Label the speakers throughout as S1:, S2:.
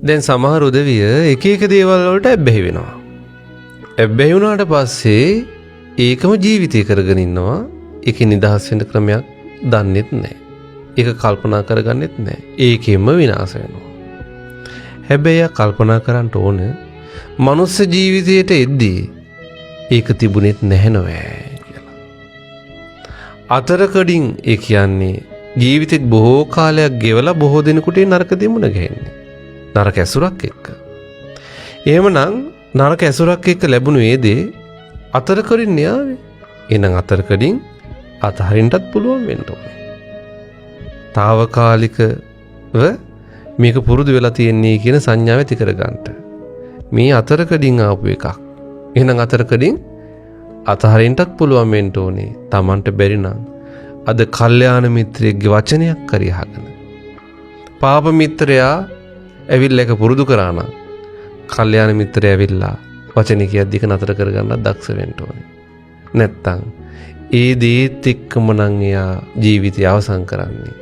S1: දැන් සමහර උදවිය එක එක දේවල් වලට ඇබ්බැහි වෙනවා. ඇබ්බැහි වුණාට පස්සේ ඒකම ජීවිතය කරගෙන ඉන්නවා. ඒකේ නිදහස් වෙන්න ක්‍රමයක් දන්නෙත් නැහැ. ඒක කල්පනා කරගන්නෙත් නැහැ. ඒකෙම විනාශ වෙනවා. හැබැයි කල්පනා කරන්න ඕන මනුස්ස ජීවිතයට එද්දී ඒක තිබුණෙත් නැහැ නෑ කියලා. අතරකඩින් ඒ කියන්නේ ජීවිතෙත් බොහෝ කාලයක් ගෙවලා බොහෝ දිනකට නරක දෙමුණ ගහන්නේ. නරක ඇසුරක් එක්ක. එහෙමනම් නරක ඇසුරක් එක්ක ලැබුණු ඒ දේ අතරකඩින් න්යාවේ. එහෙනම් අතරකඩින් අතහරින්නත් පුළුවන් වෙන්න ඕනේ. తాවකාලිකව මේක පුරුදු වෙලා තියෙන්නේ කියන සංඥාව ඇති කරගන්න. මේ අතරකඩින් ආපු එකක්. එහෙනම් අතරකඩින් අතහරින්නත් පුළුවන් වෙන්න ඕනේ. Tamanට බැරි නම් අද කල්යාණ මිත්‍රයෙක්ගේ වචනයක් හරි අහගෙන. පාප මිත්‍රයා ඇවිල්ලා එක පුරුදු කරා නම් කල්යාණ මිත්‍රයා ඇවිල්ලා වචනේ කියද්දී නතර කරගන්නත් දක්ෂ වෙන්න ඕනේ. නැත්තම් ඒ දේත් එක්කම නම් එයා ජීවිතය අවසන් කරන්නේ.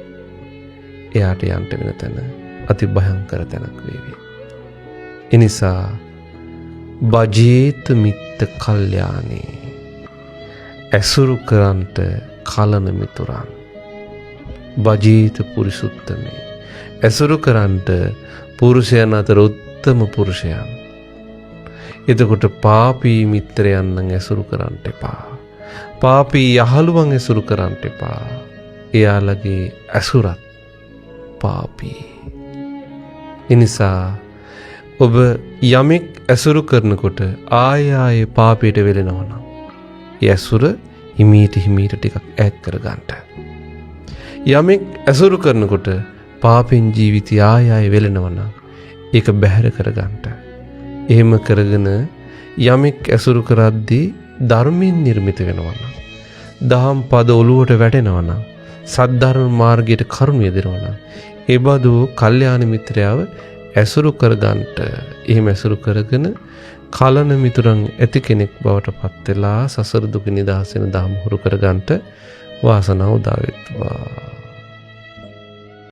S1: එයාට යන්න වෙන තැන අති භයංකර තැනක් වේවි. එනිසා බජේත මිත්ත කල්යාණේ ඇසුරු කරන්ට කලන මිතුරන් බජීත පුරිසුත්තමේ ඇසුරු කරන්ට පුරුෂයන් අතර උත්තම පුරුෂයන්. එතකොට පාපී මිත්‍රයන් නම් ඇසුරු කරන්ට එපා. පාපී යහළුවන් ඇසුරු කරන්ට එපා. එයාලගේ ඇසුරත් පාපී. එනිසා ඔබ යමෙක් ඇසුරු කරනකොට ආයේ පාපයට වෙලෙනවා නම් ඒ ඇසුර හිමීට ටිකක් ඈත් කරගන්න. යමෙක් ඇසුරු කරනකොට පාපෙන් ජීවිතය ආයේ වෙලෙනවා නම් ඒක බැහැර කරගන්න. එහෙම කරගෙන යමෙක් ඇසුරු කරද්දී ධර්මයෙන් නිර්මිත වෙනවා නම්, දහම් පද ඔලුවට වැටෙනවා නම්, සද්ධර්ම මාර්ගයට කරුණ යෙදෙනවා නම්, ඒ බඳු කල්යාණ මිත්‍රයව ඇසුරු කරගන්නට. එහෙම ඇසුරු කරගෙන කලන මිතුරන් ඇති කෙනෙක් බවට පත් වෙලා සසර දුක නිදහස් වෙන දහම් හුරු කරගන්නට වාසනාව උදා වෙත්වා.